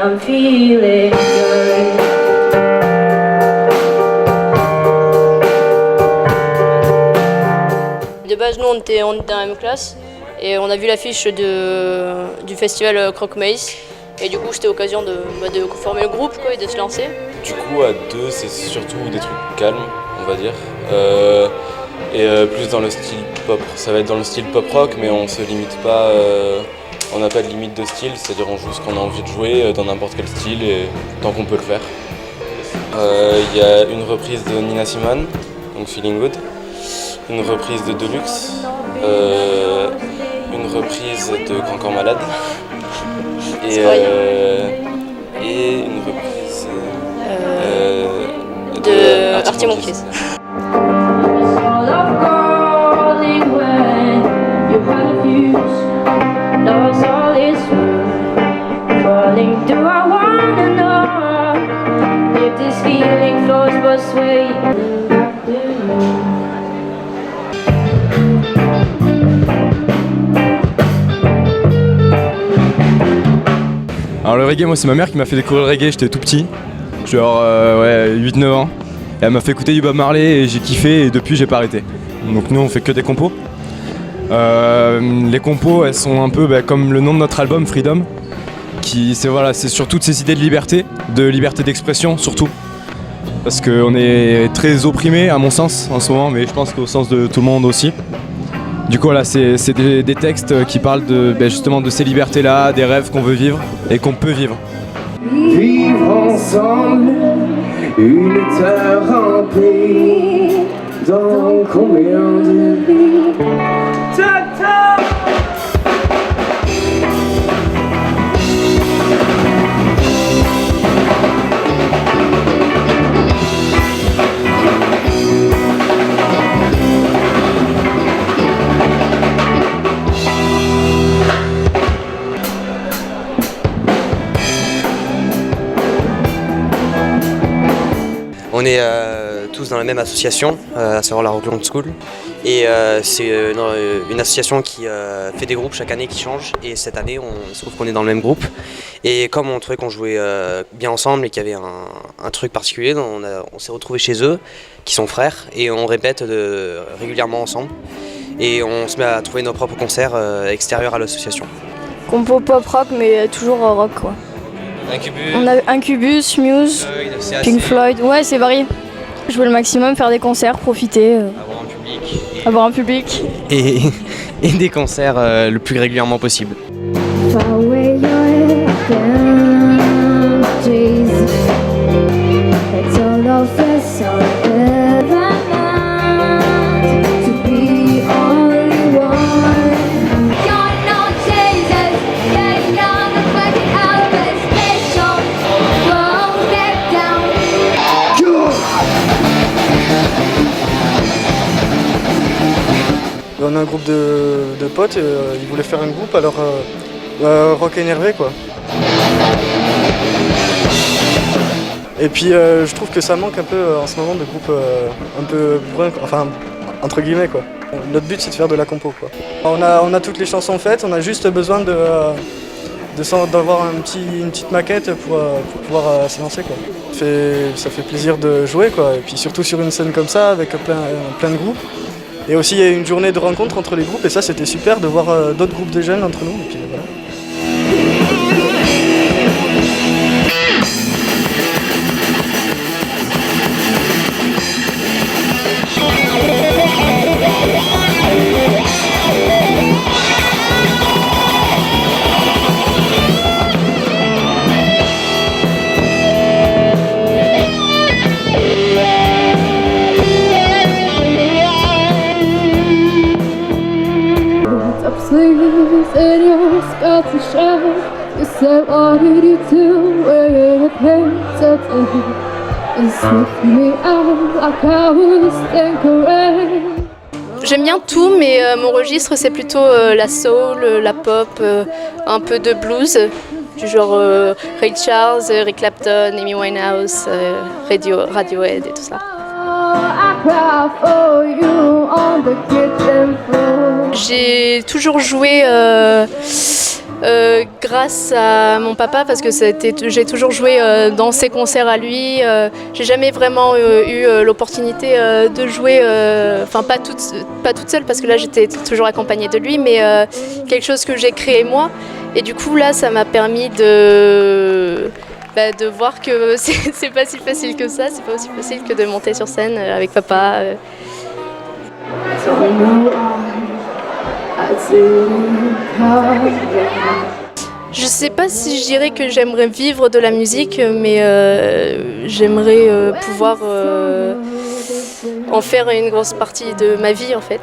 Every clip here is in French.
I'm feeling good. De base, nous, on était dans la même classe et on a vu l'affiche du festival Croque Maïs. Et du coup, c'était l'occasion de former le groupe quoi, et de se lancer. Du coup, à deux, c'est surtout des trucs calmes, on va dire. Plus dans le style pop. Ça va être dans le style pop rock, mais on se limite pas. On n'a pas de limite de style, c'est-à-dire on joue ce qu'on a envie de jouer dans n'importe quel style et tant qu'on peut le faire. Il y a une reprise de Nina Simone, donc Feeling Good. Une reprise de Deluxe, une reprise de Grand Corps Malade et une reprise de Arctic Monkeys. Alors le reggae, moi c'est ma mère qui m'a fait découvrir le reggae, j'étais tout petit, j'ai genre 8-9 ans. Et elle m'a fait écouter du Bob Marley et j'ai kiffé et depuis j'ai pas arrêté. Donc nous on fait que des compos. Les compos elles sont un peu comme le nom de notre album Freedom, c'est sur toutes ces idées de liberté d'expression surtout. Parce qu'on est très opprimé à mon sens en ce moment, mais je pense qu'au sens de tout le monde aussi. Du coup voilà, c'est des textes qui parlent justement de ces libertés-là, des rêves qu'on veut vivre et qu'on peut vivre. Vivre ensemble, une terre remplie, dans combien de vies? On est tous dans la même association, à savoir la Rockland School. Et c'est une association qui fait des groupes chaque année qui changent. Et cette année, il se trouve qu'on est dans le même groupe. Et comme on trouvait qu'on jouait bien ensemble et qu'il y avait un truc particulier, on s'est retrouvés chez eux, qui sont frères, et on répète régulièrement ensemble. Et on se met à trouver nos propres concerts extérieurs à l'association. Compo pop rock, mais toujours rock quoi. Incubus. On a Incubus, Muse, Pink Floyd, ouais c'est varié. Jouer le maximum, faire des concerts, profiter. Avoir un public. Et des concerts le plus régulièrement possible. On a un groupe de potes, ils voulaient faire un groupe, alors rock énervé quoi. Et puis je trouve que ça manque un peu en ce moment de groupes un peu brun, enfin entre guillemets quoi. Notre but c'est de faire de la compo quoi. On a toutes les chansons faites, on a juste besoin d'avoir une petite maquette pour pouvoir se lancer quoi. Ça fait plaisir de jouer quoi, et puis surtout sur une scène comme ça avec plein de groupes. Et aussi il y a eu une journée de rencontre entre les groupes et ça c'était super de voir d'autres groupes de jeunes entre nous. Et puis, voilà. J'aime bien tout, mais mon registre c'est plutôt la soul, la pop, un peu de blues, du genre Ray Charles, Eric Clapton, Amy Winehouse, Radiohead et tout ça. J'ai toujours joué Grâce à mon papa, parce que j'ai toujours joué dans ses concerts à lui. J'ai jamais vraiment eu l'opportunité de jouer, enfin pas toute seule, parce que là j'étais toujours accompagnée de lui, mais quelque chose que j'ai créé moi. Et du coup là ça m'a permis de voir que c'est pas si facile que ça, c'est pas aussi facile que de monter sur scène avec papa. Je sais pas si je dirais que j'aimerais vivre de la musique, mais j'aimerais pouvoir en faire une grosse partie de ma vie en fait.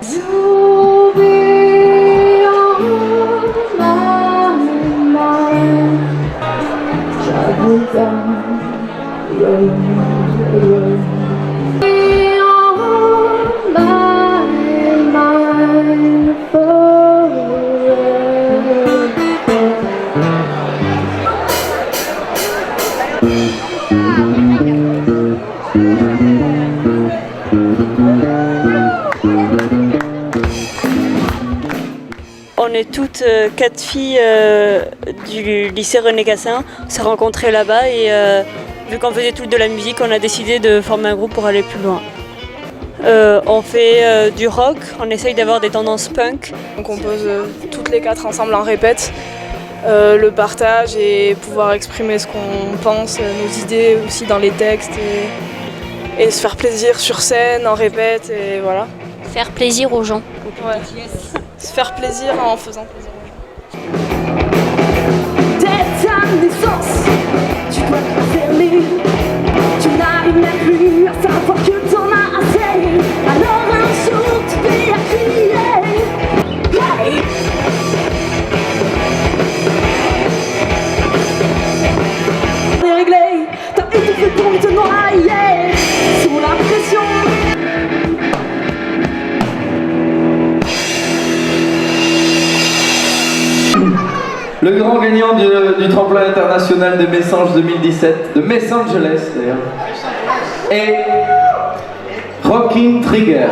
On est toutes 4 filles du lycée René Cassin. On s'est rencontrées là-bas et vu qu'on faisait toutes de la musique, on a décidé de former un groupe pour aller plus loin. On fait du rock, on essaye d'avoir des tendances punk. On compose toutes les 4 ensemble en répète. Le partage et pouvoir exprimer ce qu'on pense, nos idées aussi dans les textes et se faire plaisir sur scène, en répète et voilà. Faire plaisir aux gens. Ouais. Se faire plaisir en faisant plaisir aux gens. Dès ta naissance, tu dois te fermer. Tu n'arrives même plus à savoir que t'en as assez. Alors un jour tu fais à crier. Hey! T'es réglé, t'as étouffé pour te noyer sous la pression. Le grand gagnant du tremplin international de Messange 2017, de Los Angeles d'ailleurs, est Rocking Trigger.